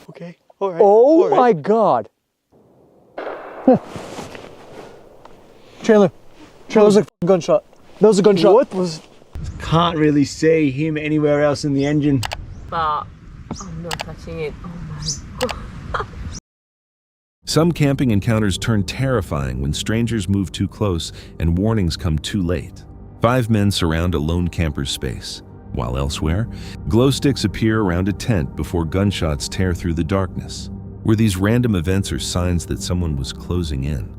Okay. All right. Oh all right. my God. Chandler, that was a gunshot. That was a gunshot. What was... Can't really see him anywhere else in the engine. But I'm not touching it. Oh my God. Some camping encounters turn terrifying when strangers move too close and warnings come too late. 5 men surround a lone camper's space, while elsewhere, glow sticks appear around a tent before gunshots tear through the darkness. Were these random events or signs that someone was closing in?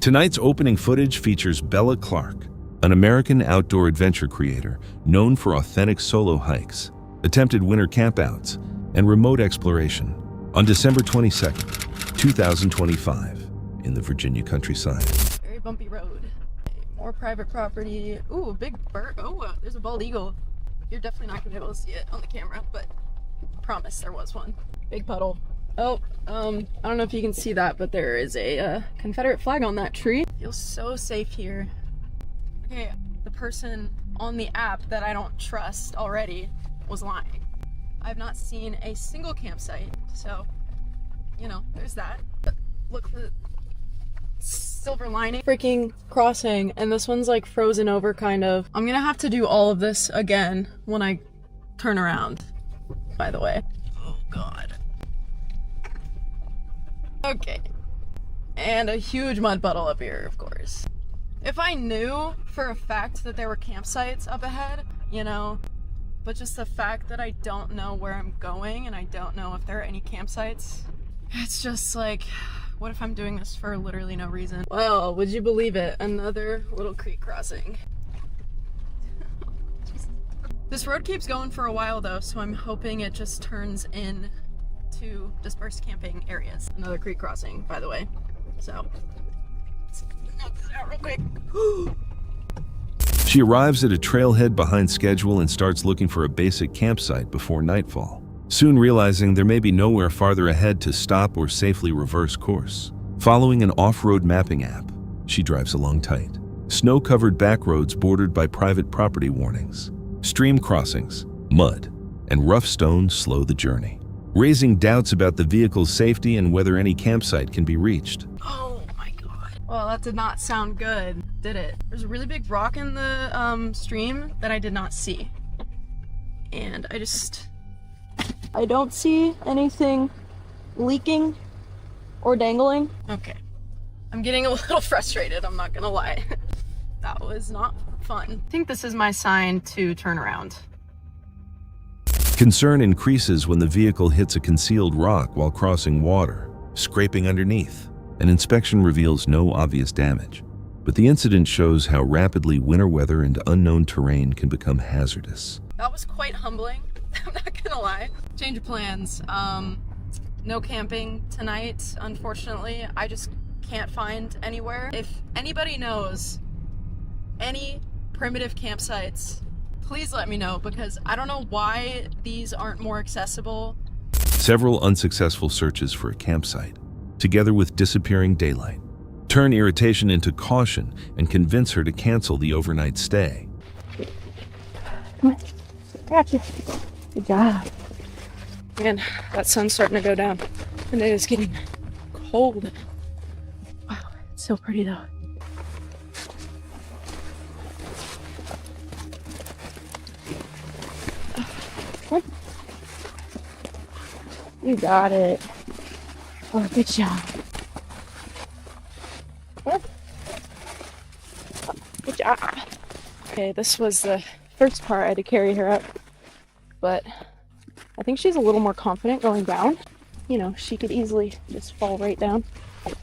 Tonight's opening footage features Bella Clark, an American outdoor adventure creator known for authentic solo hikes, attempted winter campouts, and remote exploration. On December 22nd, 2025, in the Virginia countryside. Very bumpy road. More private property. Ooh, a big bird. Oh, there's a bald eagle. You're definitely not gonna be able to see it on the camera, but I promise there was one. Big puddle. Oh, I don't know if you can see that, but there is a Confederate flag on that tree. Feels so safe here. Okay, the person on the app that I don't trust already was lying. I've not seen a single campsite, so, you know, there's that. But look for the silver lining. Freaking crossing, and this one's like frozen over, kind of. I'm gonna have to do all of this again when I turn around, by the way. Oh God. Okay. And a huge mud puddle up here, of course. If I knew for a fact that there were campsites up ahead, you know, but just the fact that I don't know where I'm going and I don't know if there are any campsites, it's just like, what if I'm doing this for literally no reason? Well, would you believe it? Another little creek crossing. This road keeps going for a while though, so I'm hoping it just turns in to dispersed camping areas. Another creek crossing, by the way. So, let's knock this out real quick. She arrives at a trailhead behind schedule and starts looking for a basic campsite before nightfall, soon realizing there may be nowhere farther ahead to stop or safely reverse course. Following an off-road mapping app, she drives along tight. Snow-covered back roads bordered by private property warnings. Stream crossings, mud, and rough stones slow the journey, raising doubts about the vehicle's safety and whether any campsite can be reached. Oh my God. Well, that did not sound good, did it? There's a really big rock in the stream that I did not see. And I don't see anything leaking or dangling. Okay. I'm getting a little frustrated, I'm not gonna lie. That was not fun. I think this is my sign to turn around. Concern increases when the vehicle hits a concealed rock while crossing water, scraping underneath. An inspection reveals no obvious damage, but the incident shows how rapidly winter weather and unknown terrain can become hazardous. That was quite humbling, I'm not gonna lie. Change of plans. No camping tonight, unfortunately. I just can't find anywhere. If anybody knows any primitive campsites, please let me know, because I don't know why these aren't more accessible. Several unsuccessful searches for a campsite, together with disappearing daylight, turn irritation into caution and convince her to cancel the overnight stay. Come on, gotcha. Good job. Man, that sun's starting to go down, and it is getting cold. Wow, it's so pretty though. You got it. Oh, good job. Good job. Okay, this was the first part. I had to carry her up, but I think she's a little more confident going down. You know, she could easily just fall right down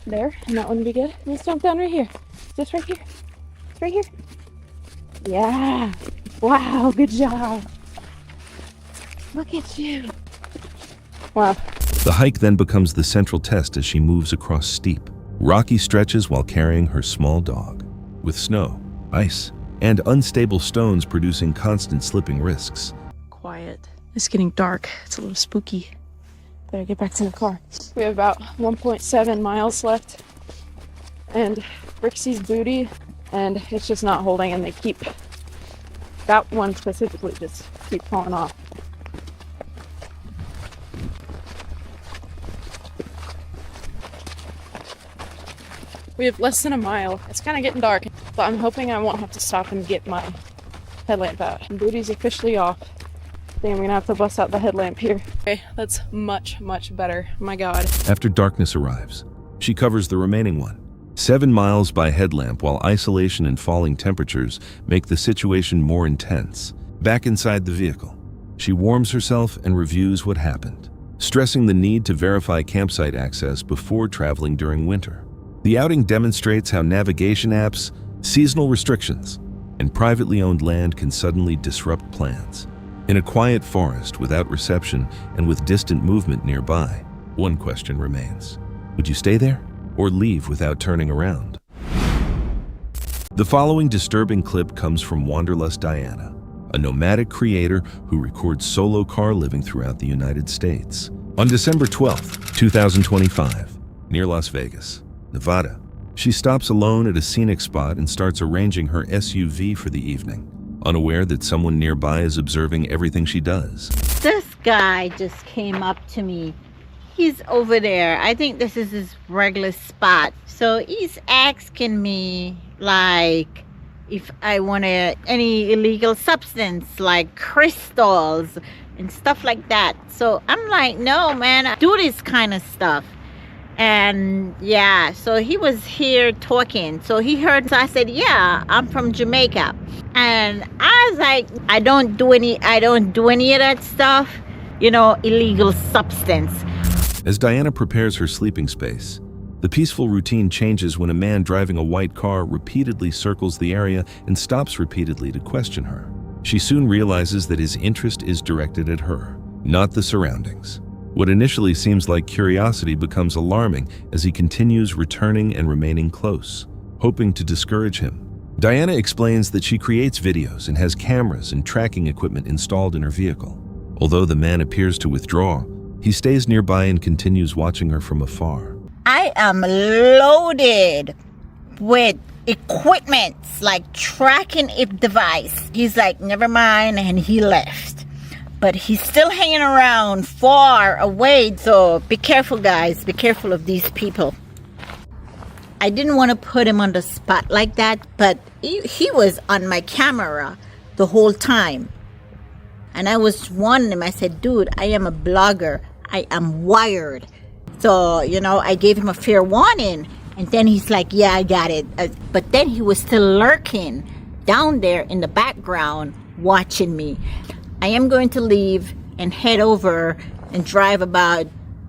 there, and that wouldn't be good. Let's jump down right here. Just right here. Right here. Yeah. Wow, good job. Look at you. Wow. The hike then becomes the central test as she moves across steep, rocky stretches while carrying her small dog, with snow, ice, and unstable stones producing constant slipping risks. Quiet. It's getting dark. It's a little spooky. Better get back to the car. We have about 1.7 miles left, and Brixie's booty, and it's just not holding, and they keep, that one specifically just keep falling off. We have less than a mile. It's kind of getting dark, but I'm hoping I won't have to stop and get my headlamp out. Booty's officially off. Damn, I'm gonna have to bust out the headlamp here. Okay, that's much, much better. My God. After darkness arrives, she covers the remaining one. 7 miles by headlamp, while isolation and falling temperatures make the situation more intense. Back inside the vehicle, she warms herself and reviews what happened, stressing the need to verify campsite access before traveling during winter. The outing demonstrates how navigation apps, seasonal restrictions, and privately owned land can suddenly disrupt plans. In a quiet forest without reception and with distant movement nearby, one question remains. Would you stay there or leave without turning around? The following disturbing clip comes from Wanderlust Diana, a nomadic creator who records solo car living throughout the United States. On December 12, 2025, near Las Vegas, Nevada, she stops alone at a scenic spot and starts arranging her SUV for the evening, unaware that someone nearby is observing everything she does. This guy just came up to me. He's over there. I think this is his regular spot. So he's asking me, like, if I want any illegal substance, like crystals and stuff like that. So I'm like, no, man, I do this kind of stuff. And yeah, so he was here talking. So he heard, so I said, yeah, I'm from Jamaica. And I was like, I don't do any of that stuff, you know, illegal substance. As Diana prepares her sleeping space, the peaceful routine changes when a man driving a white car repeatedly circles the area and stops repeatedly to question her. She soon realizes that his interest is directed at her, not the surroundings. What initially seems like curiosity becomes alarming as he continues returning and remaining close, hoping to discourage him. Diana explains that she creates videos and has cameras and tracking equipment installed in her vehicle. Although the man appears to withdraw, he stays nearby and continues watching her from afar. I am loaded with equipment, like tracking a device. He's like, never mind, and he left. But he's still hanging around far away, so be careful, guys. Be careful of these people. I didn't want to put him on the spot like that, but he was on my camera the whole time. And I was warning him. I said, dude, I am a blogger. I am wired. So, you know, I gave him a fair warning. And then he's like, yeah, I got it. But then he was still lurking down there in the background watching me. I am going to leave and head over and drive about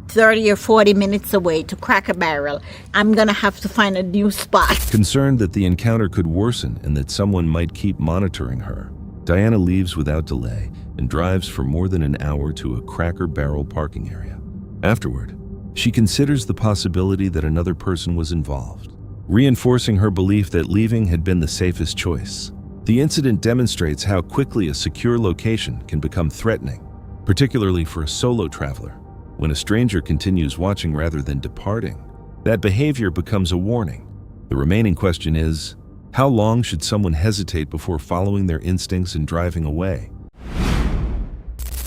30 or 40 minutes away to Cracker Barrel. I'm going to have to find a new spot. Concerned that the encounter could worsen and that someone might keep monitoring her, Diana leaves without delay and drives for more than an hour to a Cracker Barrel parking area. Afterward, she considers the possibility that another person was involved, reinforcing her belief that leaving had been the safest choice. The incident demonstrates how quickly a secure location can become threatening, particularly for a solo traveler. When a stranger continues watching rather than departing, that behavior becomes a warning. The remaining question is, how long should someone hesitate before following their instincts and driving away?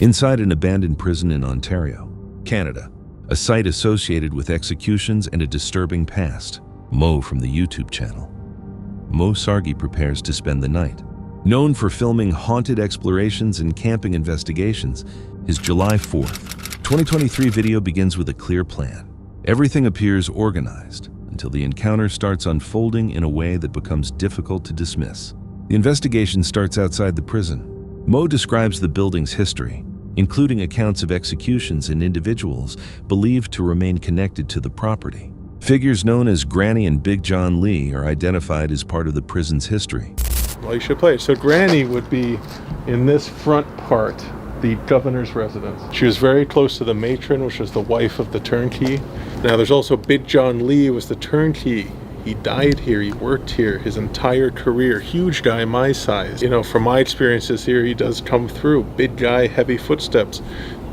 Inside an abandoned prison in Ontario, Canada, a site associated with executions and a disturbing past, Mo from the YouTube channel. Mo Sargi prepares to spend the night. Known for filming haunted explorations and camping investigations, his July 4th, 2023 video begins with a clear plan. Everything appears organized until the encounter starts unfolding in a way that becomes difficult to dismiss. The investigation starts outside the prison. Mo describes the building's history, including accounts of executions and individuals believed to remain connected to the property. Figures known as Granny and Big John Lee are identified as part of the prison's history. Well, you should play it. So Granny would be in this front part, the governor's residence. She was very close to the matron, which was the wife of the turnkey. Now there's also Big John Lee, was the turnkey. He died here, he worked here his entire career. Huge guy, my size. You know, from my experiences here, he does come through. Big guy, heavy footsteps.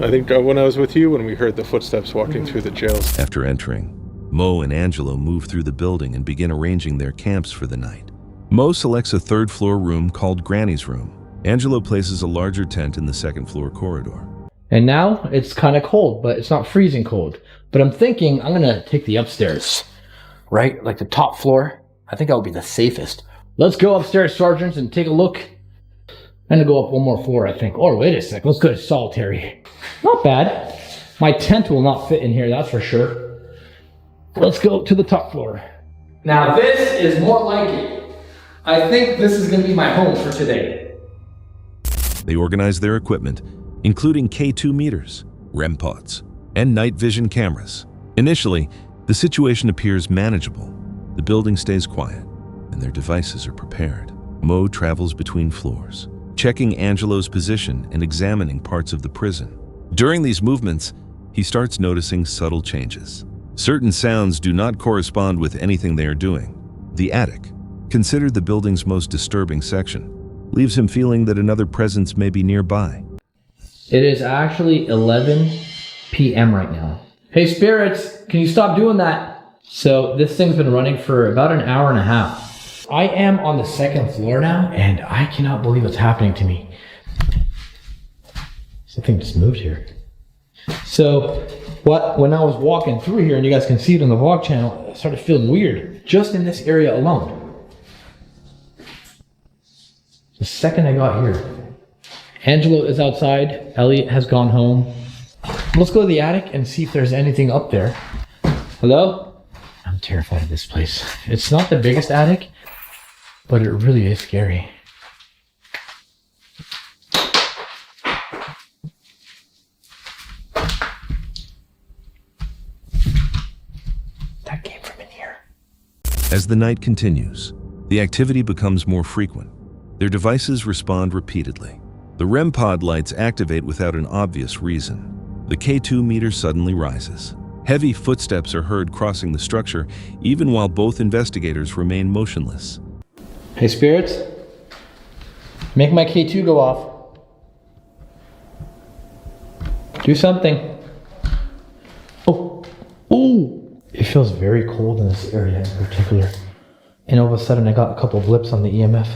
I think when I was with you, when we heard the footsteps walking through the jails. After entering, Mo and Angelo move through the building and begin arranging their camps for the night. Mo selects a third-floor room called Granny's Room. Angelo places a larger tent in the second-floor corridor. And now it's kind of cold, but it's not freezing cold. But I'm thinking I'm going to take the upstairs. right? Like the top floor. I think that would be the safest. Let's go upstairs, sergeants, and take a look. I'm gonna go up one more floor, I think. Oh, wait a sec. Let's go to solitary. Not bad. My tent will not fit in here, that's for sure. Let's go to the top floor. Now this is more like it. I think this is gonna be my home for today. They organize their equipment, including K2 meters, REM pods, and night vision cameras. Initially, the situation appears manageable. The building stays quiet, and their devices are prepared. Mo travels between floors, checking Angelo's position and examining parts of the prison. During these movements, he starts noticing subtle changes. Certain sounds do not correspond with anything they are doing. The attic, considered the building's most disturbing section, leaves him feeling that another presence may be nearby. It is actually 11 p.m. right now. Hey spirits, can you stop doing that? So this thing's been running for about an hour and a half. I am on the second floor now, and I cannot believe what's happening to me. Something just moved here. So when I was walking through here, and you guys can see it on the vlog channel, I started feeling weird just in this area alone. The second I got here, Angelo is outside, Elliot has gone home. Let's go to the attic and see if there's anything up there. Hello? I'm terrified of this place. It's not the biggest attic, but it really is scary. That came from in here. As the night continues, the activity becomes more frequent. Their devices respond repeatedly. The REM pod lights activate without an obvious reason. The K2 meter suddenly rises. Heavy footsteps are heard crossing the structure, even while both investigators remain motionless. Hey spirits, make my K2 go off. Do something. Oh, it feels very cold in this area in particular. And all of a sudden I got a couple of blips on the EMF.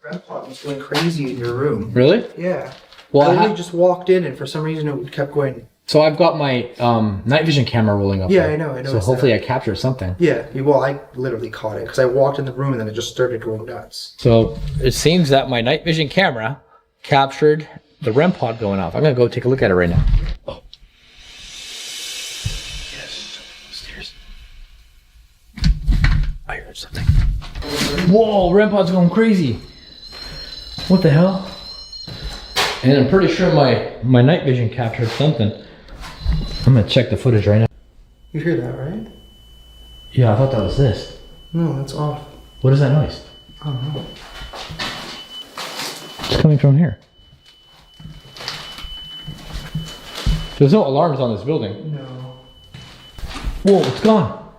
Grandpa was going crazy in your room. Really? Yeah. Well, I just walked in and for some reason it kept going. So I've got my night vision camera rolling up Yeah, there. I know. So hopefully I captured something. Yeah, well, I literally caught it because I walked in the room and then it just started going nuts. So it seems that my night vision camera captured the REM pod going off. I'm gonna go take a look at it right now. Oh. Yes, upstairs. I heard something. Whoa, REM pod's going crazy. What the hell? And I'm pretty sure my night vision captured something. I'm gonna check the footage right now. You hear that, right? Yeah, I thought that was this. No, that's off. What is that noise? I don't know. It's coming from here. There's no alarms on this building. No. Whoa, it's gone.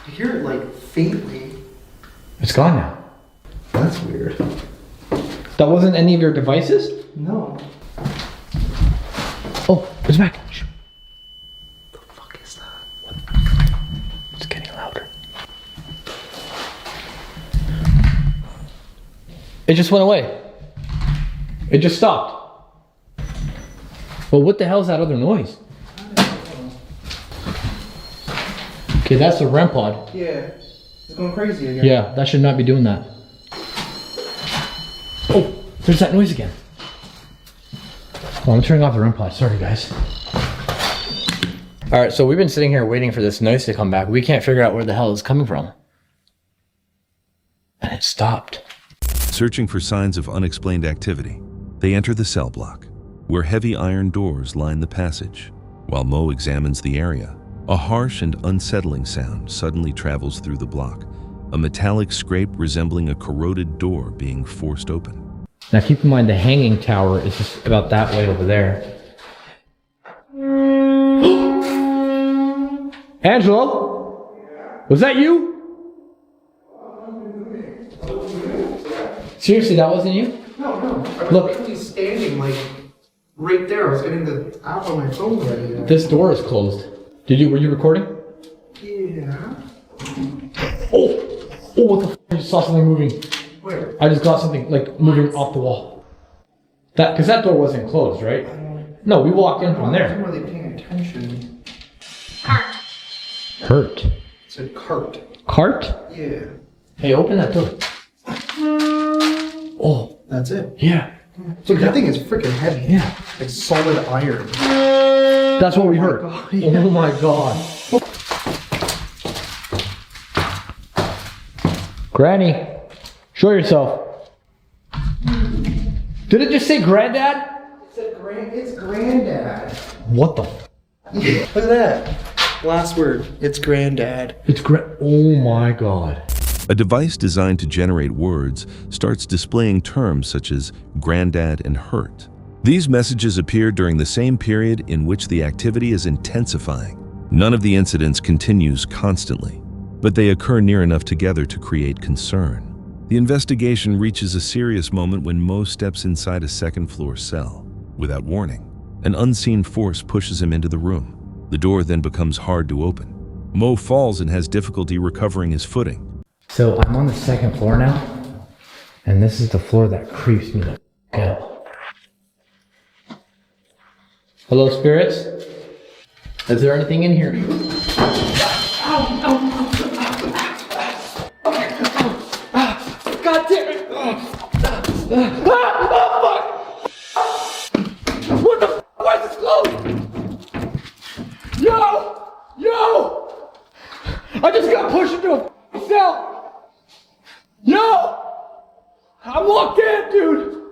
You hear it like faintly. It's gone now. That's weird. That wasn't any of your devices? No. Oh, it's back. Shh. The fuck is that? It's getting louder. It just went away. It just stopped. Well, what the hell is that other noise? Okay, that's the REM pod. Yeah. It's going crazy again. Yeah, that should not be doing that. Oh, there's that noise again. Oh, I'm turning off the REM pod. Sorry, guys. All right, so we've been sitting here waiting for this noise to come back. We can't figure out where the hell it's coming from. And it stopped. Searching for signs of unexplained activity, they enter the cell block, where heavy iron doors line the passage. While Mo examines the area, a harsh and unsettling sound suddenly travels through the block, a metallic scrape resembling a corroded door being forced open. Now keep in mind the hanging tower is just about that way over there. Angelo? Was that you? Seriously, that wasn't you? No. I Look. was literally standing like right there. I was getting the app on my phone ready. This door is closed. Were you recording? Yeah. Oh, what the f***? I just saw something moving. Where? I just got something like moving off the wall. Because that door wasn't closed, right? No, we walked in from I there. wasn't really paying attention. Hurt. It's a cart. Cart? Yeah. Hey, open that door. Oh, That's it. yeah. Dude, that thing is freaking heavy. Yeah. Like solid iron. That's what we heard. God, yeah. Oh my god. Granny, show yourself. Did it just say granddad? It's granddad. What the? Look at that. Last word. It's granddad. It's oh my god. A device designed to generate words starts displaying terms such as granddad and hurt. These messages appear during the same period in which the activity is intensifying. None of the incidents continues constantly, but they occur near enough together to create concern. The investigation reaches a serious moment when Mo steps inside a second-floor cell. Without warning, an unseen force pushes him into the room. The door then becomes hard to open. Mo falls and has difficulty recovering his footing. So I'm on the second floor now, and this is the floor that creeps me the f out. Hello, spirits? Is there anything in here? God damn it! What the f? Why is this closed? Yo! I just got pushed into a cell! Yo! I'm locked in, dude!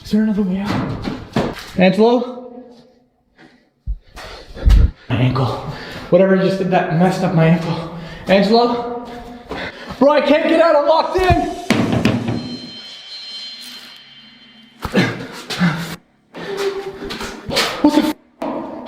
Is there another way out? Angelo? My ankle. Whatever just did that messed up my ankle. Angelo? Bro, I can't get out, I'm locked in! What the f?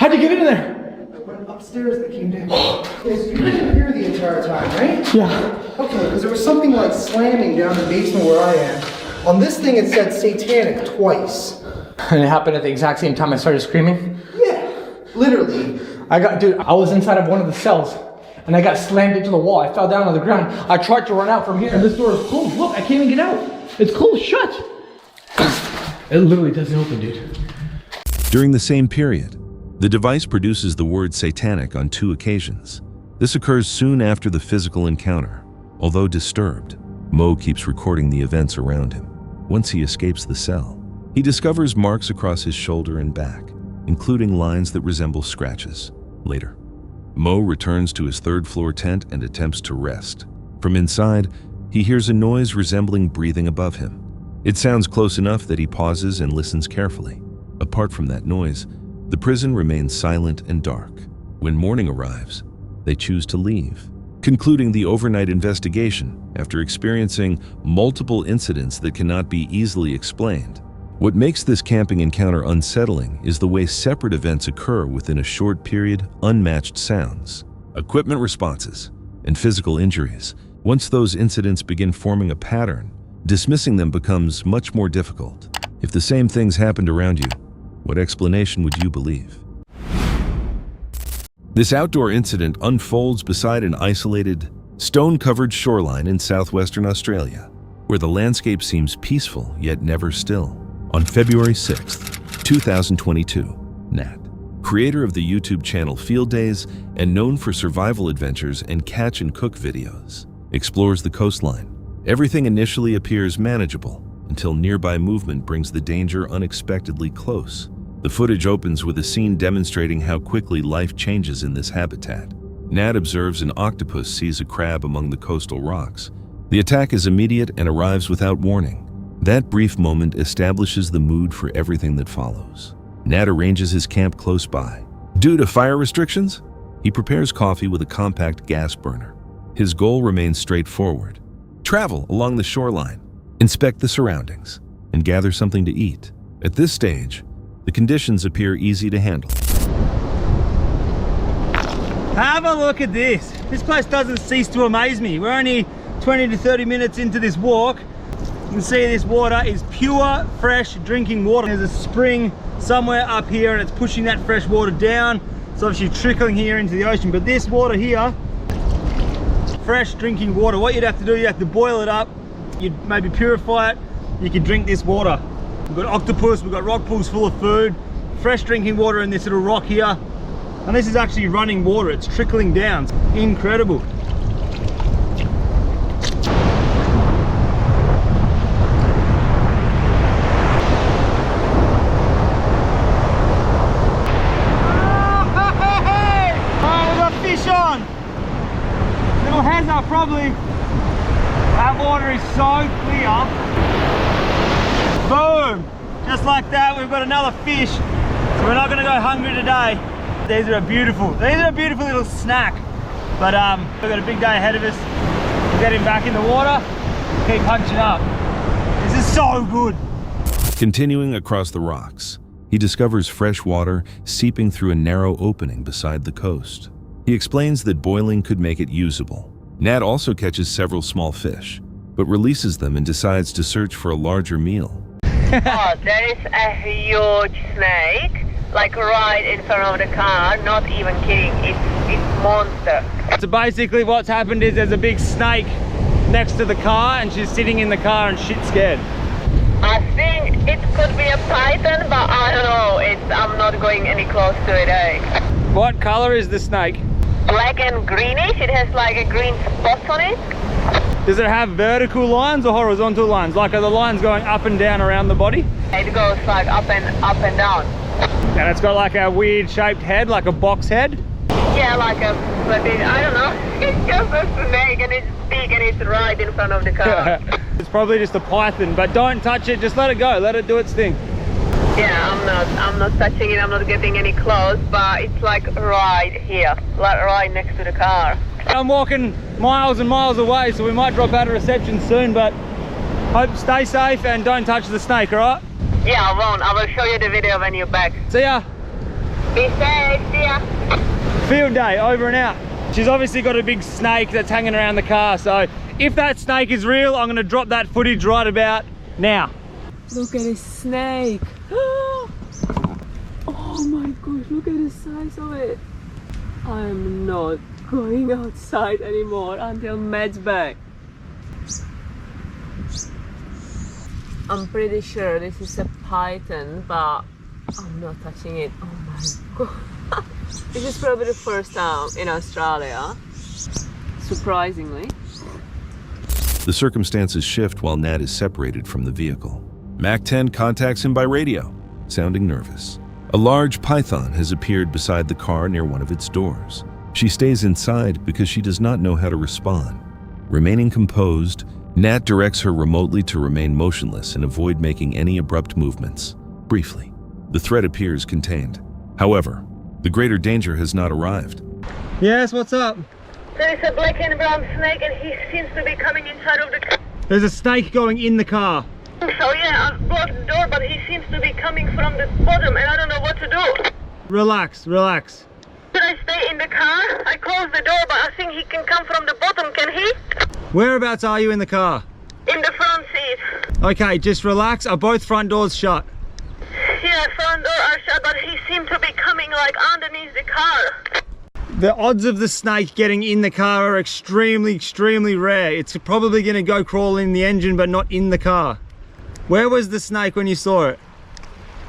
How'd you get in there? I went upstairs that came down. Okay, so you didn't hear the entire time, right? Yeah. Okay, because there was something like slamming down the basement where I am. On this thing it said satanic twice. And it happened at the exact same time I started screaming? Yeah, literally. Dude, I was inside of one of the cells and I got slammed into the wall. I fell down on the ground. I tried to run out from here and this door is closed. Look, I can't even get out. It's closed shut. It literally doesn't open, dude. During the same period, the device produces the word satanic on 2 occasions. This occurs soon after the physical encounter. Although disturbed, Mo keeps recording the events around him. Once he escapes the cell, he discovers marks across his shoulder and back, including lines that resemble scratches. Later, Mo returns to his 3rd-floor tent and attempts to rest. From inside, he hears a noise resembling breathing above him. It sounds close enough that he pauses and listens carefully. Apart from that noise, the prison remains silent and dark. When morning arrives, they choose to leave, concluding the overnight investigation after experiencing multiple incidents that cannot be easily explained. What makes this camping encounter unsettling is the way separate events occur within a short period, unmatched sounds, equipment responses, and physical injuries. Once those incidents begin forming a pattern, dismissing them becomes much more difficult. If the same things happened around you, what explanation would you believe? This outdoor incident unfolds beside an isolated, stone-covered shoreline in southwestern Australia, where the landscape seems peaceful yet never still. On February 6th, 2022, Nat, creator of the YouTube channel Field Days and known for survival adventures and catch and cook videos, explores the coastline. Everything initially appears manageable until nearby movement brings the danger unexpectedly close. The footage opens with a scene demonstrating how quickly life changes in this habitat. Nat observes an octopus seize a crab among the coastal rocks. The attack is immediate and arrives without warning. That brief moment establishes the mood for everything that follows. Nat arranges his camp close by. Due to fire restrictions, he prepares coffee with a compact gas burner. His goal remains straightforward. Travel along the shoreline, inspect the surroundings, and gather something to eat. At this stage, the conditions appear easy to handle. Have a look at this. This place doesn't cease to amaze me. We're only 20 to 30 minutes into this walk. You can see this water is pure, fresh drinking water. There's a spring somewhere up here and it's pushing that fresh water down. It's obviously trickling here into the ocean, but this water here, fresh drinking water. What you'd have to do, you have to boil it up. You'd maybe purify it. You could drink this water. We've got octopus, we've got rock pools full of food, fresh drinking water in this little rock here. And this is actually running water, it's trickling down. It's incredible. Probably that water is so clear. Boom, just like that we've got another fish, so we're not going to go hungry today. These are a beautiful little snack, but we've got a big day ahead of us. We'll get him back in the water, keep punching up. This is so good. Continuing across the rocks, he discovers fresh water seeping through a narrow opening beside the coast. He explains that boiling could make it usable. Nat also catches several small fish, but releases them and decides to search for a larger meal. Oh, there is a huge snake, like right in front of the car, not even kidding, it's monster. So basically what's happened is there's a big snake next to the car and she's sitting in the car and shit scared. I think it could be a python, but I don't know, I'm not going any close to it, eh? What color is the snake? Black and greenish, it has like a green spot on it. Does it have vertical lines or horizontal lines? Like are the lines going up and down around the body? It goes like up and down. And it's got like a weird shaped head, like a box head? Yeah, like I don't know, it's just a snake and it's big and it's right in front of the car. It's probably just a python, but don't touch it, just let it go, let it do its thing. Yeah, I'm not touching it, I'm not getting any close, but it's like right here, like right next to the car. I'm walking miles and miles away, so we might drop out of reception soon, but hope stay safe and don't touch the snake, alright? Yeah, I won't. I will show you the video when you're back. See ya. Be safe, see ya. Field day, over and out. She's obviously got a big snake that's hanging around the car, so if that snake is real, I'm gonna drop that footage right about now. Look at this snake. Oh my gosh, look at the size of it. I'm not going outside anymore until Matt's back. I'm pretty sure this is a python, but I'm not touching it. Oh my god. This is probably the first time in Australia, surprisingly. The circumstances shift while Nat is separated from the vehicle. Mac 10 contacts him by radio, sounding nervous. A large python has appeared beside the car near one of its doors. She stays inside because she does not know how to respond. Remaining composed, Nat directs her remotely to remain motionless and avoid making any abrupt movements. Briefly, the threat appears contained. However, the greater danger has not arrived. Yes, what's up? There is a black and brown snake and he seems to be coming inside of the car. There's a snake going in the car. So yeah, I've blocked the door, but he seems to be coming from the bottom and I don't know what to do. Relax, relax. Should I stay in the car? I closed the door, but I think he can come from the bottom, can he? Whereabouts are you in the car? In the front seat. Okay, just relax. Are both front doors shut? Yeah, front door are shut, but he seemed to be coming like underneath the car. The odds of the snake getting in the car are extremely, extremely rare. It's probably going to go crawl in the engine, but not in the car. Where was the snake when you saw it?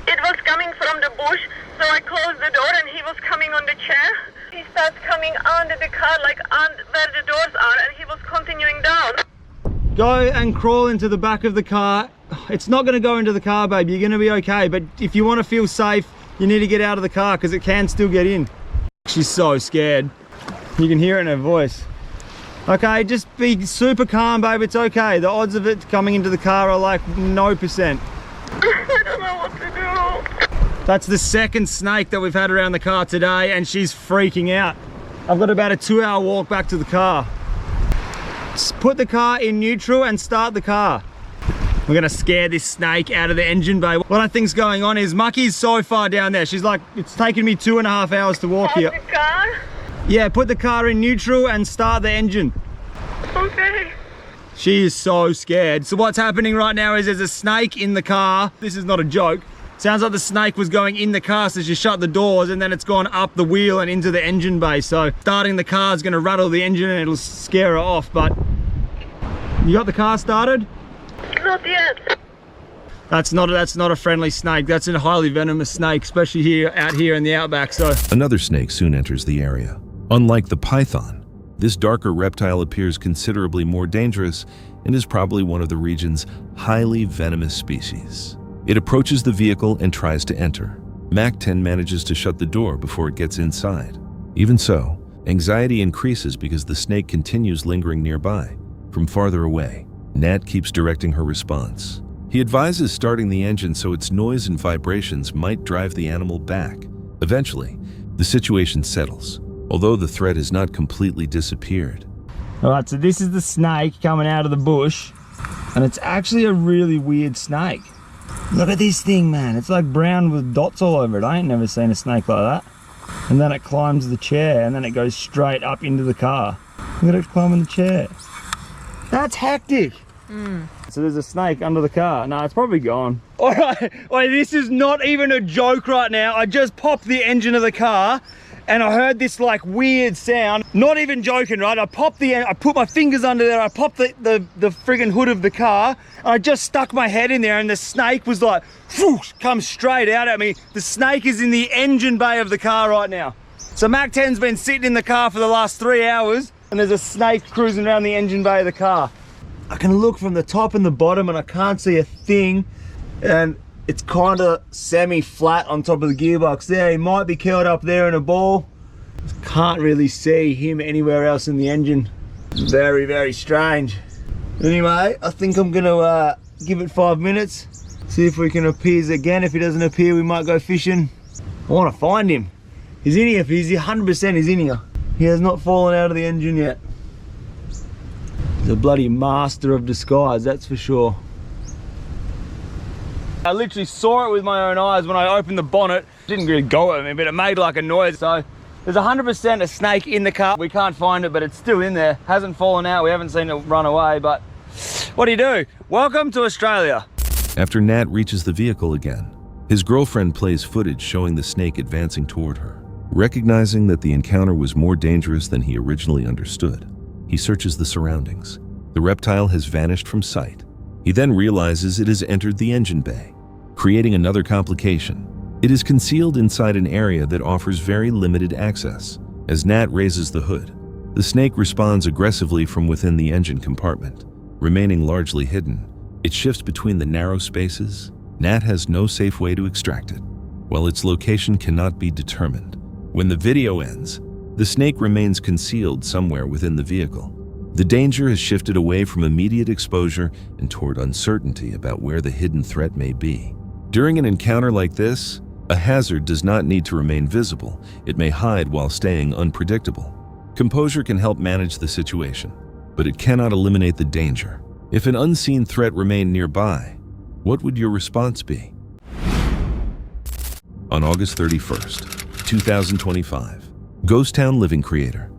It was coming from the bush, so I closed the door and he was coming on the chair. He starts coming under the car, like where the doors are, and he was continuing down. Go and crawl into the back of the car. It's not going to go into the car, babe. You're going to be okay, but if you want to feel safe, you need to get out of the car because it can still get in. She's so scared. You can hear it in her voice. Okay, just be super calm, babe. It's okay. The odds of it coming into the car are like 0%. I don't know what to do. That's the second snake that we've had around the car today and she's freaking out. I've got about a 2-hour walk back to the car. Just put the car in neutral and start the car. We're gonna scare this snake out of the engine bay. What I think's going on is Mucky's so far down there. She's like, it's taken me 2.5 hours to walk here. The car? Yeah, put the car in neutral and start the engine. Okay. She is so scared. So what's happening right now is there's a snake in the car. This is not a joke. Sounds like the snake was going in the car, so she shut the doors and then it's gone up the wheel and into the engine bay. So starting the car is gonna rattle the engine and it'll scare her off, but you got the car started? Not yet. That's not a friendly snake. That's a highly venomous snake, especially out here in the outback. So Another snake soon enters the area. Unlike the python, this darker reptile appears considerably more dangerous and is probably one of the region's highly venomous species. It approaches the vehicle and tries to enter. Mac-10 manages to shut the door before it gets inside. Even so, anxiety increases because the snake continues lingering nearby. From farther away, Nat keeps directing her response. He advises starting the engine so its noise and vibrations might drive the animal back. Eventually, the situation settles, although the threat has not completely disappeared. all right, so this is the snake coming out of the bush, and it's actually a really weird snake. Look at this thing, man. It's like brown with dots all over it. I ain't never seen a snake like that. And then it climbs the chair, and then it goes straight up into the car. Look at it climbing the chair. That's hectic. So there's a snake under the car. No, it's probably gone. All right, wait, this is not even a joke right now. I just popped the engine of the car and I heard this like weird sound. Not even joking, right? I put my fingers under there, I popped the friggin' hood of the car, and I just stuck my head in there, and the snake was like, whoosh, come straight out at me. The snake is in the engine bay of the car right now. So Mac-10's been sitting in the car for the last 3 hours, and there's a snake cruising around the engine bay of the car. I can look from the top and the bottom and I can't see a thing, and it's kind of semi-flat on top of the gearbox there. He might be curled up there in a ball. Can't really see him anywhere else in the engine. Very, very strange. Anyway, I think I'm gonna give it 5 minutes, see if we can appease again. If he doesn't appear, we might go fishing. I want to find him. He's in here. He's 100% he's in here. He has not fallen out of the engine yet. He's a bloody master of disguise, that's for sure. I literally saw it with my own eyes when I opened the bonnet. It didn't really go at me, but it made like a noise. So there's 100% a snake in the car. We can't find it, but it's still in there. Hasn't fallen out. We haven't seen it run away, but what do you do? Welcome to Australia. After Nat reaches the vehicle again, his girlfriend plays footage showing the snake advancing toward her. Recognizing that the encounter was more dangerous than he originally understood, he searches the surroundings. The reptile has vanished from sight. He then realizes it has entered the engine bay, creating another complication. It is concealed inside an area that offers very limited access. As Nat raises the hood, the snake responds aggressively from within the engine compartment. Remaining largely hidden, it shifts between the narrow spaces. Nat has no safe way to extract it, while its location cannot be determined. When the video ends, the snake remains concealed somewhere within the vehicle. The danger has shifted away from immediate exposure and toward uncertainty about where the hidden threat may be. During an encounter like this, a hazard does not need to remain visible. It may hide while staying unpredictable. Composure can help manage the situation, but it cannot eliminate the danger. If an unseen threat remained nearby, what would your response be? On August 31st, 2025, Ghost Town Living creator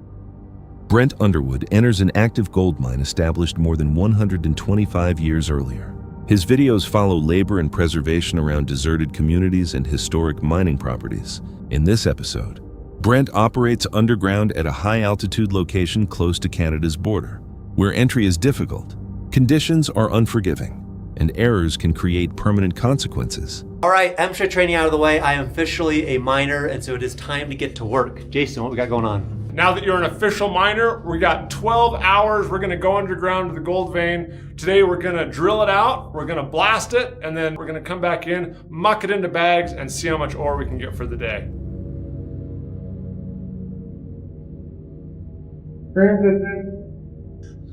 Brent Underwood enters an active gold mine established more than 125 years earlier. His videos follow labor and preservation around deserted communities and historic mining properties. In this episode, Brent operates underground at a high-altitude location close to Canada's border, where entry is difficult, conditions are unforgiving, and errors can create permanent consequences. All right, MSHA training out of the way. I am officially a miner, and so it is time to get to work. Jason, what we got going on? Now that you're an official miner, we got 12 hours. We're gonna go underground to the gold vein. Today we're gonna drill it out, we're gonna blast it, and then we're gonna come back in, muck it into bags, and see how much ore we can get for the day.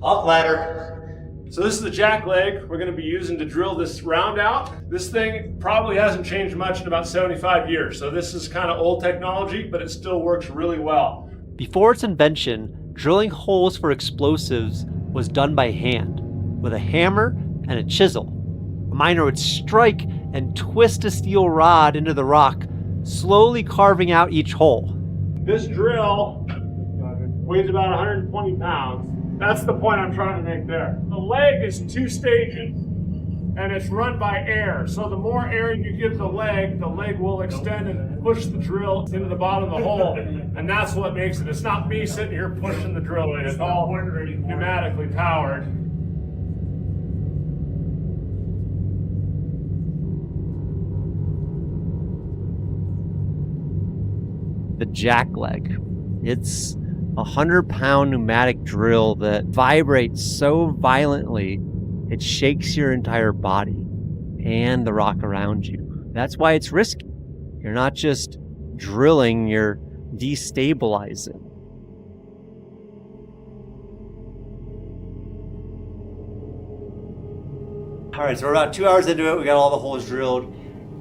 Off ladder. So this is the jack leg we're gonna be using to drill this round out. This thing probably hasn't changed much in about 75 years. So this is kind of old technology, but it still works really well. Before its invention, drilling holes for explosives was done by hand, with a hammer and a chisel. A miner would strike and twist a steel rod into the rock, slowly carving out each hole. This drill weighs about 120 pounds. That's the point I'm trying to make there. The leg is 2 stages, and it's run by air. So the more air you give the leg will extend and push the drill into the bottom of the hole, and that's what makes it. It's not me sitting here pushing the drill in. It's all pneumatically powered. the jackleg. It's a 100-pound pneumatic drill that vibrates so violently it shakes your entire body and the rock around you. That's why it's risky. You're not just drilling, you're destabilizing. All right, so we're about 2 hours into it. We got all the holes drilled.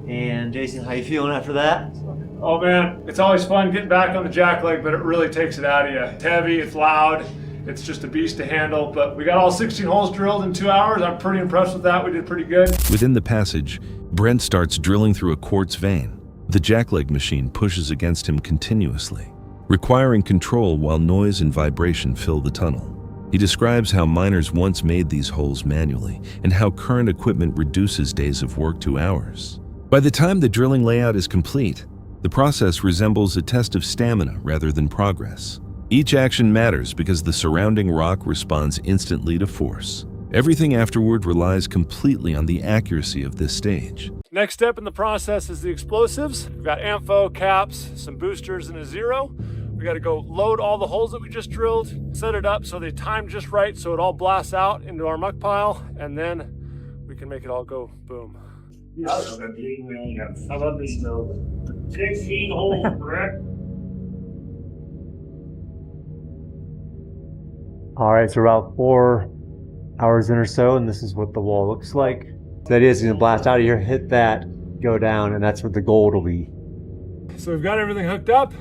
And Jason, how you feeling after that? Oh man, it's always fun getting back on the jackleg, but it really takes it out of you. It's heavy, it's loud, it's just a beast to handle. But we got all 16 holes drilled in 2 hours. I'm pretty impressed with that. We did pretty good. Within the passage, Brent starts drilling through a quartz vein. The jackleg machine pushes against him continuously, requiring control while noise and vibration fill the tunnel. He describes how miners once made these holes manually and how current equipment reduces days of work to hours. By the time the drilling layout is complete, the process resembles a test of stamina rather than progress. Each action matters because the surrounding rock responds instantly to force. Everything afterward relies completely on the accuracy of this stage. Next step in the process is the explosives. We've got AMFO, caps, some boosters, and a zero. We got to go load all the holes that we just drilled, set it up so they time just right so it all blasts out into our muck pile, and then we can make it all go boom. How about this though? 16 holes, correct? All right, so about 4 hours in or so, and this is what the wall looks like. So that is going to blast out of here, hit that, go down, and that's where the gold will be. So we've got everything hooked up.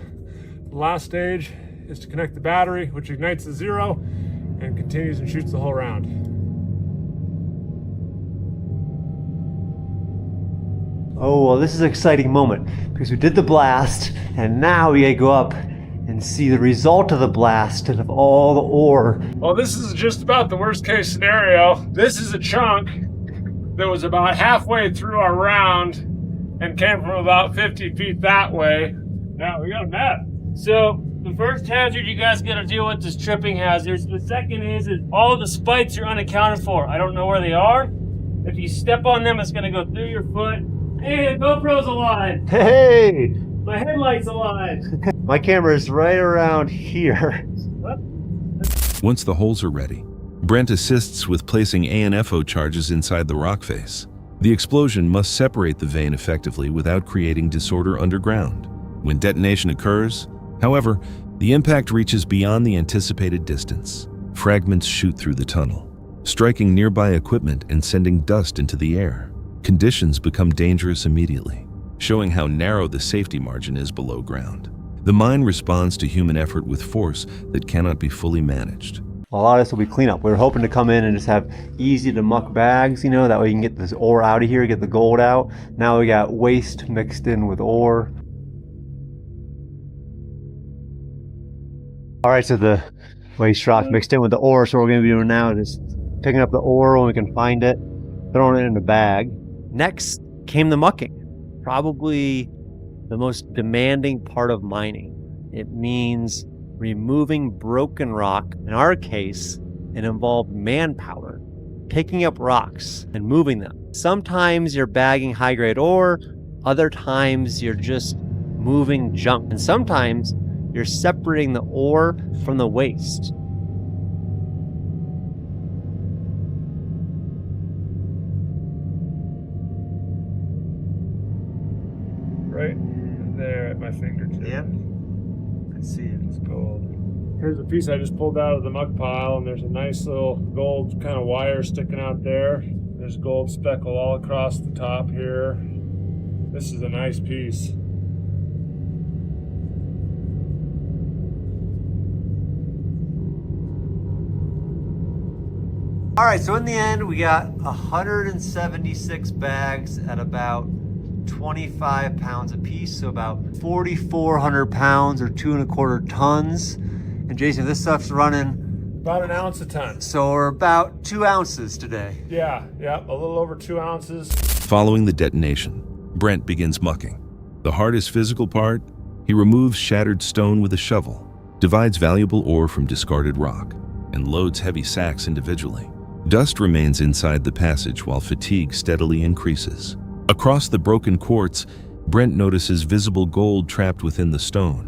The last stage is to connect the battery, which ignites the zero and continues and shoots the whole round. Oh, well, this is an exciting moment because we did the blast, and now we gotta go up and see the result of the blast and of all the ore. Well, this is just about the worst case scenario. This is a chunk that was about halfway through our round and came from about 50 feet that way. Now we got a map. So the first hazard you guys gotta deal with is tripping hazards. The second is all of the spikes are unaccounted for. I don't know where they are. If you step on them, it's gonna go through your foot. Hey, the GoPro's alive. Hey! My headlight's alive. My camera is right around here. What? Once the holes are ready, Brent assists with placing ANFO charges inside the rock face. The explosion must separate the vein effectively without creating disorder underground. When detonation occurs, however, the impact reaches beyond the anticipated distance. Fragments shoot through the tunnel, striking nearby equipment and sending dust into the air. Conditions become dangerous immediately, showing how narrow the safety margin is below ground. The mine responds to human effort with force that cannot be fully managed. A lot of this will be cleanup. We were hoping to come in and just have easy to muck bags, you know, that way you can get this ore out of here, get the gold out. Now we got waste mixed in with ore. All right, so the waste rock mixed in with the ore, so what we're gonna be doing now is just picking up the ore when we can find it, throwing it in a bag. Next came the mucking, probably the most demanding part of mining. It means removing broken rock. In our case, it involved manpower, picking up rocks and moving them. Sometimes you're bagging high-grade ore, other times you're just moving junk, and sometimes you're separating the ore from the waste. Right there at my fingertip. Yeah, I can see it. It's gold. Here's a piece I just pulled out of the muck pile, and there's a nice little gold kind of wire sticking out there. There's gold speckled all across the top here. This is a nice piece. All right, so in the end, we got 176 bags at about 25 pounds a piece, so about 4,400 pounds or 2¼ tons. And Jason, this stuff's running about an ounce a ton. So we're about 2 ounces today. Yeah, a little over 2 ounces. Following the detonation, Brent begins mucking. The hardest physical part, he removes shattered stone with a shovel, divides valuable ore from discarded rock, and loads heavy sacks individually. Dust remains inside the passage while fatigue steadily increases. Across the broken quartz, Brent notices visible gold trapped within the stone.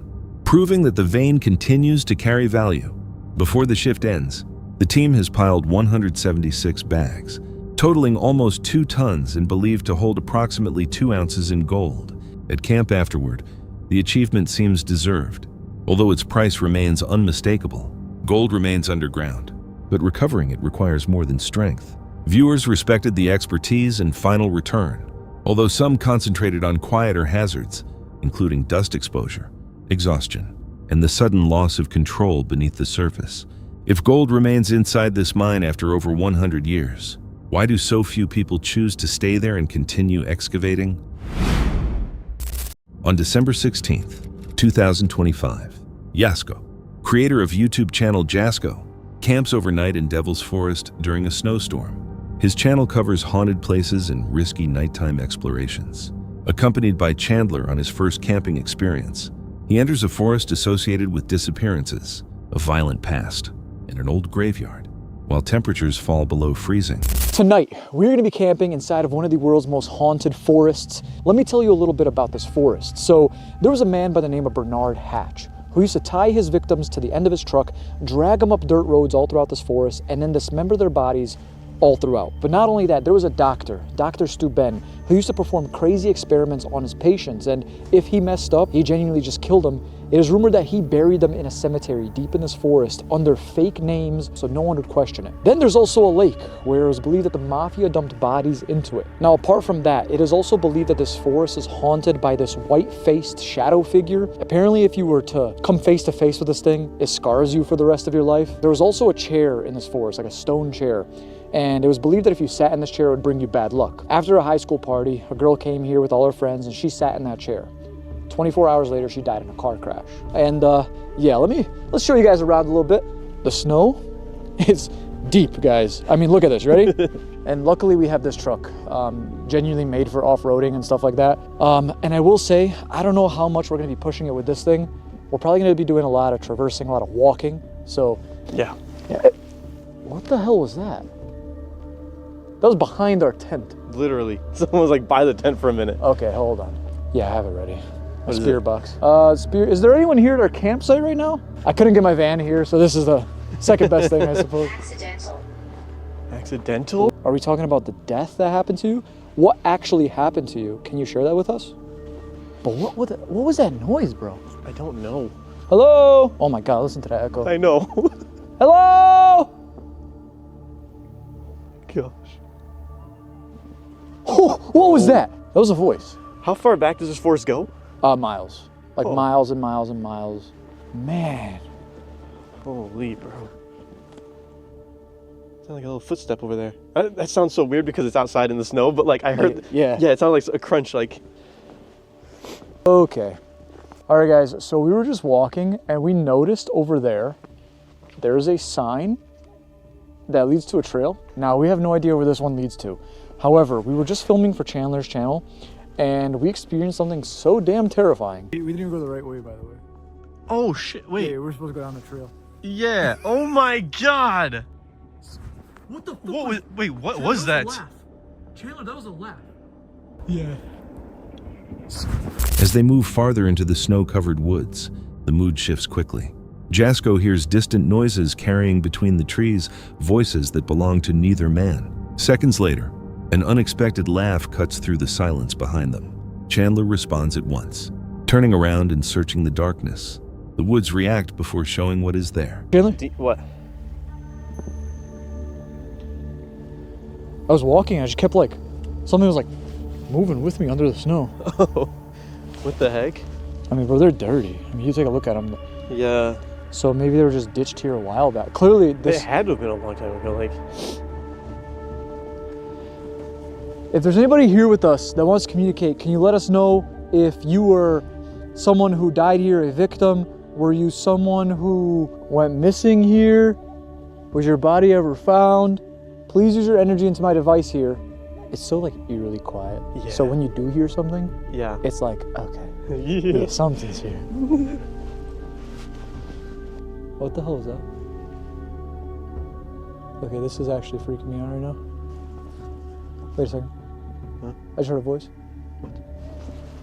proving that the vein continues to carry value. Before the shift ends, the team has piled 176 bags, totaling almost 2 tons and believed to hold approximately 2 ounces in gold. At camp afterward, the achievement seems deserved. Although its price remains unmistakable, gold remains underground, but recovering it requires more than strength. Viewers respected the expertise and final return, although some concentrated on quieter hazards, including dust exposure, exhaustion, and the sudden loss of control beneath the surface. If gold remains inside this mine after over 100 years, why do so few people choose to stay there and continue excavating? On December 16th, 2025, Yasko, creator of YouTube channel Jasko, camps overnight in Devil's Forest during a snowstorm. His channel covers haunted places and risky nighttime explorations. Accompanied by Chandler on his first camping experience, he enters a forest associated with disappearances, a violent past, and an old graveyard, while temperatures fall below freezing. Tonight, we're going to be camping inside of one of the world's most haunted forests. Let me tell you a little bit about this forest. So, there was a man by the name of Bernard Hatch, who used to tie his victims to the end of his truck, drag them up dirt roads all throughout this forest, and then dismember their bodies all throughout. But not only that, there was a doctor, Dr. Stu Ben, who used to perform crazy experiments on his patients, and if he messed up, he genuinely just killed them. It is rumored that he buried them in a cemetery deep in this forest under fake names so no one would question it. Then there's also a lake where it was believed that the mafia dumped bodies into it. Now, apart from that, it is also believed that this forest is haunted by this white-faced shadow figure. Apparently, if you were to come face to face with this thing, it scars you for the rest of your life. There was also a chair in this forest, like a stone chair, and it was believed that if you sat in this chair, it would bring you bad luck. After a high school party, a girl came here with all her friends and she sat in that chair. 24 hours later, she died in a car crash. And yeah, let's show you guys around a little bit. The snow is deep, guys. I mean, look at this, ready? And luckily we have this truck, genuinely made for off-roading and stuff like that. And I will say, I don't know how much we're gonna be pushing it with this thing. We're probably gonna be doing a lot of traversing, a lot of walking. So yeah. What the hell was that? That was behind our tent. Literally. Someone was like by the tent for a minute. Okay, hold on. Yeah, I have it ready. A spirit box. Is there anyone here at our campsite right now? I couldn't get my van here, so this is the second best thing, I suppose. Accidental? Are we talking about the death that happened to you? What actually happened to you? Can you share that with us? But what was that noise, bro? I don't know. Hello? Oh my God, listen to that echo. I know. Hello? Gosh. Oh, what was that? That was a voice. How far back does this forest go? Miles. Like miles and miles and miles. Man. Holy, bro. Sounds like a little footstep over there. That sounds so weird because it's outside in the snow, but like I heard, yeah, it sounded like a crunch, like. Okay. All right, guys, so we were just walking and we noticed over there's a sign that leads to a trail. Now, we have no idea where this one leads to. However, we were just filming for Chandler's channel and we experienced something so damn terrifying. We didn't even go the right way, by the way. Oh shit, wait. Yeah, we're supposed to go down the trail. Yeah, oh my God. What the fuck? What was that? Chandler, that was a laugh. Yeah. As they move farther into the snow-covered woods, the mood shifts quickly. Jasko hears distant noises carrying between the trees, voices that belong to neither man. Seconds later, an unexpected laugh cuts through the silence behind them. Chandler responds at once. Turning around and searching the darkness, the woods react before showing what is there. Chandler? What? I was walking, I just kept like, something was like moving with me under the snow. Oh, what the heck? I mean, bro, they're dirty. I mean, you take a look at them. Yeah. So maybe they were just ditched here a while back. Clearly, this... It had to have been a long time ago, like... If there's anybody here with us that wants to communicate, can you let us know if you were someone who died here, a victim? Were you someone who went missing here? Was your body ever found? Please use your energy into my device here. It's so like eerily quiet. Yeah. So when you do hear something, yeah, it's like, okay, yeah, something's here. What the hell is that? Okay, this is actually freaking me out right now. Wait a second. Huh? I just heard a voice. What?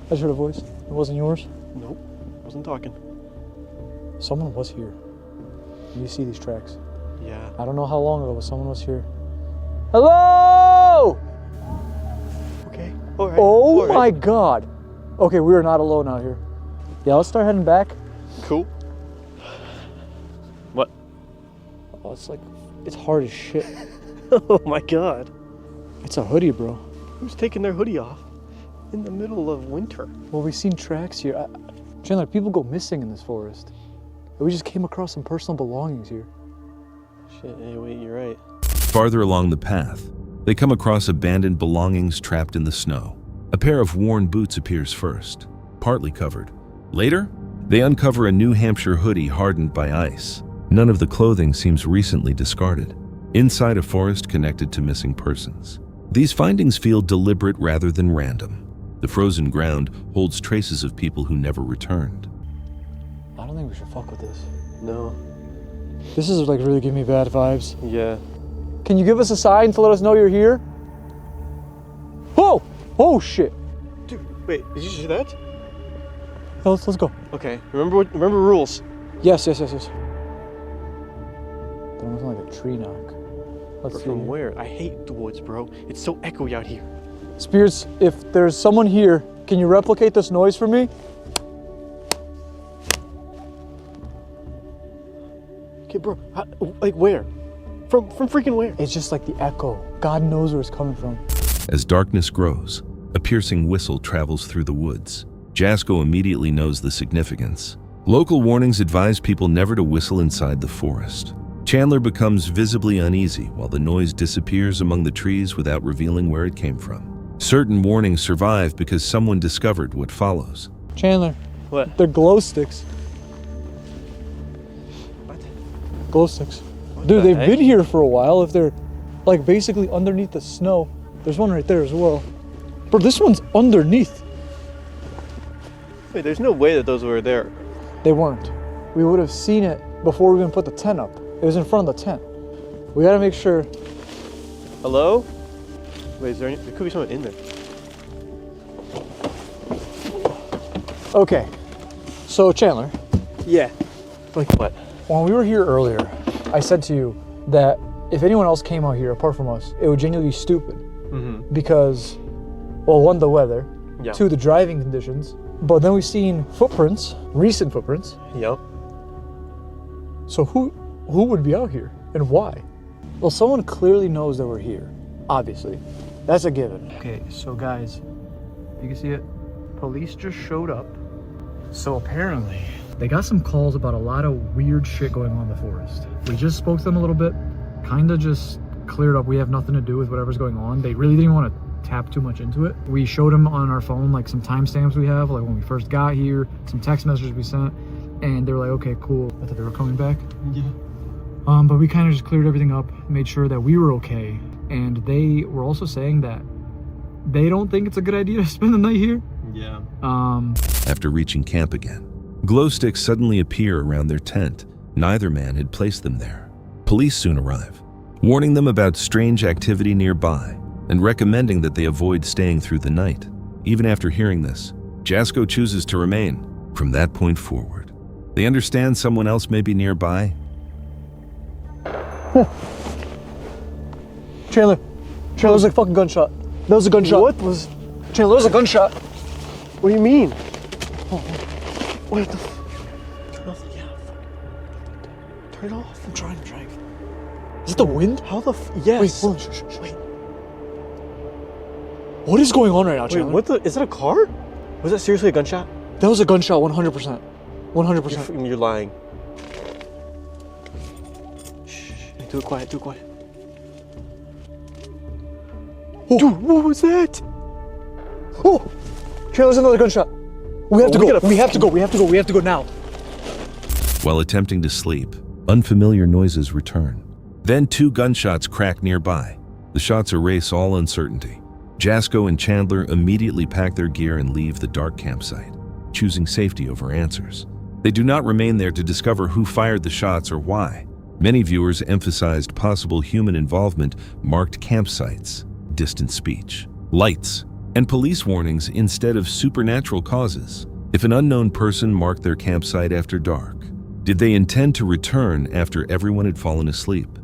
I just heard a voice. It wasn't yours? Nope, wasn't talking. Someone was here. You see these tracks? Yeah. I don't know how long ago, but someone was here. Hello! Okay. All right. Oh all right. my God. Okay, we are not alone out here. Yeah, let's start heading back. Cool. What? Oh, it's hard as shit. Oh my God. It's a hoodie, bro. Who's taking their hoodie off in the middle of winter? Well, we've seen tracks here. Chandler, people go missing in this forest. We just came across some personal belongings here. Shit, hey, wait, you're right. Farther along the path, they come across abandoned belongings trapped in the snow. A pair of worn boots appears first, partly covered. Later, they uncover a New Hampshire hoodie hardened by ice. None of the clothing seems recently discarded. Inside a forest connected to missing persons. These findings feel deliberate rather than random. The frozen ground holds traces of people who never returned. I don't think we should fuck with this. No. This is like really giving me bad vibes. Yeah. Can you give us a sign to let us know you're here? Whoa! Oh shit! Dude, wait, did you see that? Yeah, let's go. Okay, remember rules. Yes. That was like a tree knock. Let's see. From where? I hate the woods, bro. It's so echoey out here. Spears, if there's someone here, can you replicate this noise for me? Okay, bro. Like where? From freaking where? It's just like the echo. God knows where it's coming from. As darkness grows, a piercing whistle travels through the woods. Jasko immediately knows the significance. Local warnings advise people never to whistle inside the forest. Chandler becomes visibly uneasy while the noise disappears among the trees without revealing where it came from. Certain warnings survive because someone discovered what follows. Chandler. What? They're glow sticks. What? Glow sticks. What Dude, the they've heck? been here for a while. If they're like basically underneath the snow. There's one right there as well. Bro, this one's underneath. Wait, there's no way that those were there. They weren't. We would have seen it before we even put the tent up. It was in front of the tent. We gotta make sure. Hello? Wait, there could be someone in there. Okay. So Chandler. Yeah. Like what? When we were here earlier, I said to you that if anyone else came out here apart from us, it would genuinely be stupid. Mm-hmm. Because, well, one, the weather, Yeah. two, the driving conditions, but then we've seen footprints, recent footprints. Yep. So who would be out here and why? Well, someone clearly knows that we're here, obviously. That's a given. Okay, so guys, you can see it. Police just showed up. So apparently, they got some calls about a lot of weird shit going on in the forest. We just spoke to them a little bit, kind of just cleared up. We have nothing to do with whatever's going on. They really didn't want to tap too much into it. We showed them on our phone like some timestamps we have, like when we first got here, some text messages we sent, and they were like, okay, cool. I thought they were coming back. Yeah. But we kind of just cleared everything up, made sure that we were okay. And they were also saying that they don't think it's a good idea to spend the night here. Yeah. After reaching camp again, glow sticks suddenly appear around their tent. Neither man had placed them there. Police soon arrive, warning them about strange activity nearby and recommending that they avoid staying through the night. Even after hearing this, Jasko chooses to remain. From that point forward, they understand someone else may be nearby. Chandler, that was a fucking gunshot. That was a gunshot. What was? Chandler, that was a gunshot. What do you mean? What the? Turn it off. I'm trying. Is it the wind? How the? Yes. Wait, hold on. Shh. Wait. What is going on right now, Chandler? Wait, what the? Is that a car? Was that seriously a gunshot? That was a gunshot, 100%. 100%. You're lying. Shh. Do it quiet. Oh. Dude, what was that? Oh! Chandler's another gunshot. We have to go. We have to go now. While attempting to sleep, unfamiliar noises return. Then 2 gunshots crack nearby. The shots erase all uncertainty. Jasko and Chandler immediately pack their gear and leave the dark campsite, choosing safety over answers. They do not remain there to discover who fired the shots or why. Many viewers emphasized possible human involvement, marked campsites, distant speech, lights, and police warnings instead of supernatural causes. If an unknown person marked their campsite after dark, Did they intend to return after everyone had fallen asleep?